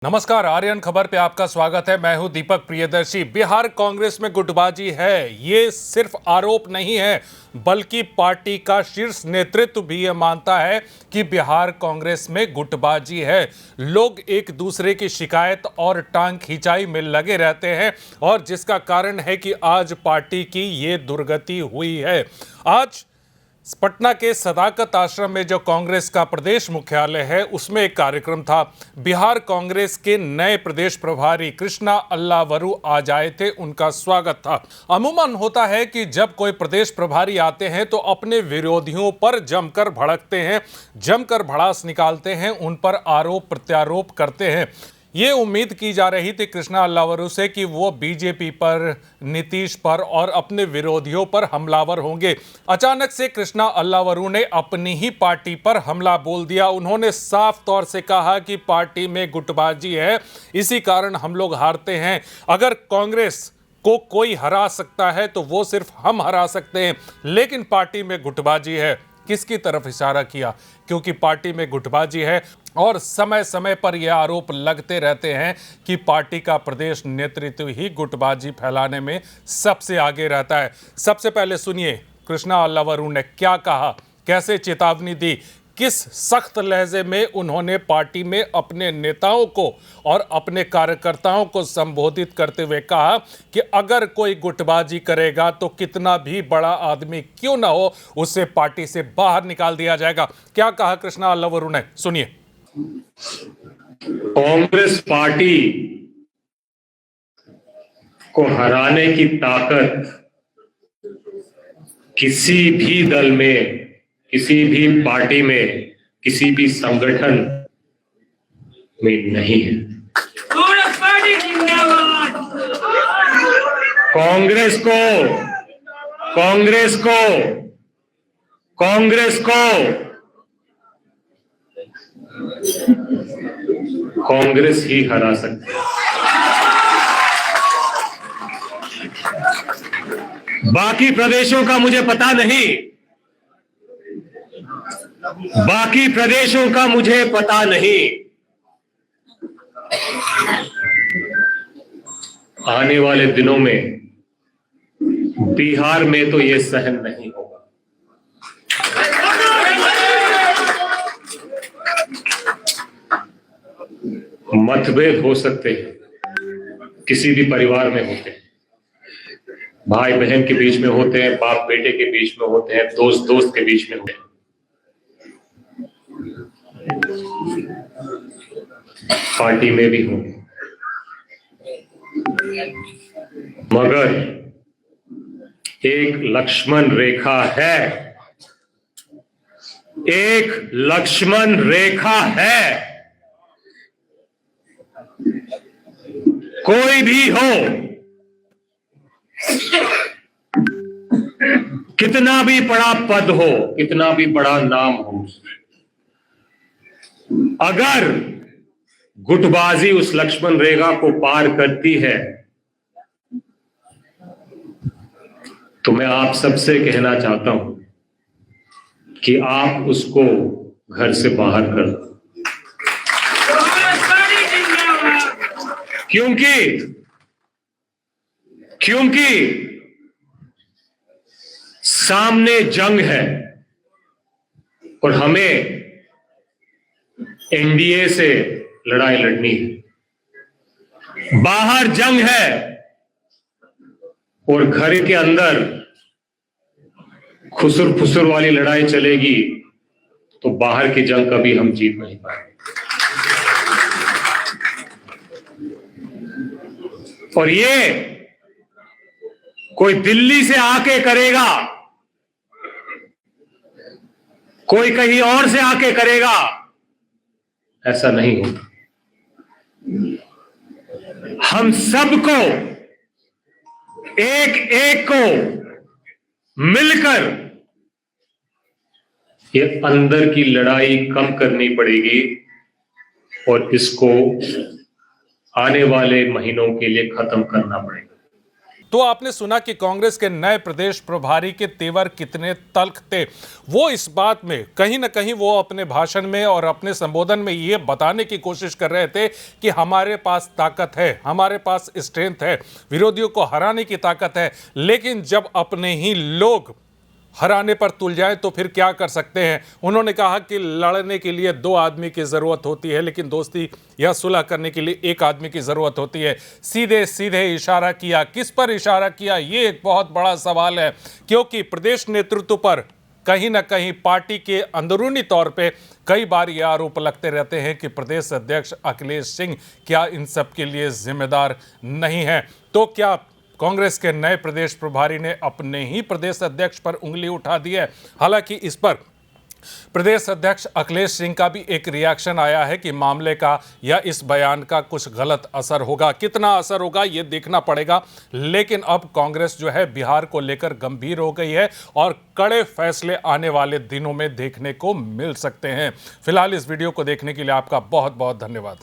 नमस्कार, आर्यन खबर पे आपका स्वागत है। मैं हूं दीपक प्रियदर्शी। बिहार कांग्रेस में गुटबाजी है, ये सिर्फ आरोप नहीं है, बल्कि पार्टी का शीर्ष नेतृत्व भी ये मानता है कि बिहार कांग्रेस में गुटबाजी है। लोग एक दूसरे की शिकायत और टांग खिंचाई में लगे रहते हैं और जिसका कारण है कि आज पार्टी की ये दुर्गति हुई है। आज पटना के सदाकत आश्रम में जो कांग्रेस का प्रदेश मुख्यालय है, उसमें एक कार्यक्रम था। बिहार कांग्रेस के नए प्रदेश प्रभारी कृष्णा अल्लावरू आज आए थे, उनका स्वागत था। अमूमन होता है कि जब कोई प्रदेश प्रभारी आते हैं तो अपने विरोधियों पर जमकर भड़कते हैं, जमकर भड़ास निकालते हैं, उन पर आरोप प्रत्यारोप करते हैं। ये उम्मीद की जा रही थी कृष्णा अल्लावरू से कि वो बीजेपी पर, नीतीश पर और अपने विरोधियों पर हमलावर होंगे। अचानक से कृष्णा अल्लावरू ने अपनी ही पार्टी पर हमला बोल दिया। उन्होंने साफ तौर से कहा कि पार्टी में गुटबाजी है, इसी कारण हम लोग हारते हैं। अगर कांग्रेस को कोई हरा सकता है तो वो सिर्फ हम हरा सकते हैं, लेकिन पार्टी में गुटबाजी है। किसकी तरफ इशारा किया? क्योंकि पार्टी में गुटबाजी है और समय समय पर यह आरोप लगते रहते हैं कि पार्टी का प्रदेश नेतृत्व ही गुटबाजी फैलाने में सबसे आगे रहता है। सबसे पहले सुनिए कृष्णा अल्लावरू ने क्या कहा, कैसे चेतावनी दी, किस सख्त लहजे में उन्होंने पार्टी में अपने नेताओं को और अपने कार्यकर्ताओं को संबोधित करते हुए कहा कि अगर कोई गुटबाजी करेगा तो कितना भी बड़ा आदमी क्यों ना हो, उसे पार्टी से बाहर निकाल दिया जाएगा। क्या कहा कृष्णा अल्लावरू ने, सुनिए। कांग्रेस पार्टी को हराने की ताकत किसी भी दल में, किसी भी पार्टी में, किसी भी संगठन में नहीं है। कांग्रेस ही हरा सकती है। बाकी प्रदेशों का मुझे पता नहीं, आने वाले दिनों में बिहार में तो यह सहन नहीं होगा। मतभेद हो सकते हैं, किसी भी परिवार में होते हैं, भाई बहन के बीच में होते हैं, बाप बेटे के बीच में होते हैं, दोस्त दोस्त के बीच में होते हैं, पार्टी में भी होंगे। मगर एक लक्ष्मण रेखा है, एक लक्ष्मण रेखा है। कोई भी हो, कितना भी बड़ा पद हो, कितना भी बड़ा नाम हो, अगर गुटबाजी उस लक्ष्मण रेखा को पार करती है तो मैं आप सबसे कहना चाहता हूं कि आप उसको घर से बाहर कर दो। क्योंकि सामने जंग है और हमें एनडीए से लड़ाई लड़नी है। बाहर जंग है और घर के अंदर खुसुर फुसुर वाली लड़ाई चलेगी तो बाहर की जंग कभी हम जीत नहीं पाएंगे। और ये कोई दिल्ली से आके करेगा, कोई कहीं और से आके करेगा, ऐसा नहीं होगा। हम सबको एक एक को मिलकर ये अंदर की लड़ाई कम करनी पड़ेगी और इसको आने वाले महीनों के लिए खत्म करना पड़ेगा। तो आपने सुना कि कांग्रेस के नए प्रदेश प्रभारी के तेवर कितने तल्ख थे। वो इस बात में कहीं ना कहीं वो अपने भाषण में और अपने संबोधन में ये बताने की कोशिश कर रहे थे कि हमारे पास ताकत है, हमारे पास स्ट्रेंथ है, विरोधियों को हराने की ताकत है। लेकिन जब अपने ही लोग हराने पर तुल जाए तो फिर क्या कर सकते हैं। उन्होंने कहा कि लड़ने के लिए 2 आदमी की ज़रूरत होती है, लेकिन दोस्ती या सुलह करने के लिए 1 आदमी की ज़रूरत होती है। सीधे सीधे इशारा किया, किस पर इशारा किया, ये एक बहुत बड़ा सवाल है, क्योंकि प्रदेश नेतृत्व पर कहीं ना कहीं पार्टी के अंदरूनी तौर पे कई बार ये आरोप लगते रहते हैं कि प्रदेश अध्यक्ष अखिलेश सिंह क्या इन सब के लिए जिम्मेदार नहीं है। तो क्या कांग्रेस के नए प्रदेश प्रभारी ने अपने ही प्रदेश अध्यक्ष पर उंगली उठा दी है? हालांकि इस पर प्रदेश अध्यक्ष अखिलेश सिंह का भी एक रिएक्शन आया है कि मामले का या इस बयान का कुछ गलत असर होगा। कितना असर होगा ये देखना पड़ेगा। लेकिन अब कांग्रेस जो है बिहार को लेकर गंभीर हो गई है और कड़े फैसले आने वाले दिनों में देखने को मिल सकते हैं। फिलहाल इस वीडियो को देखने के लिए आपका बहुत बहुत धन्यवाद।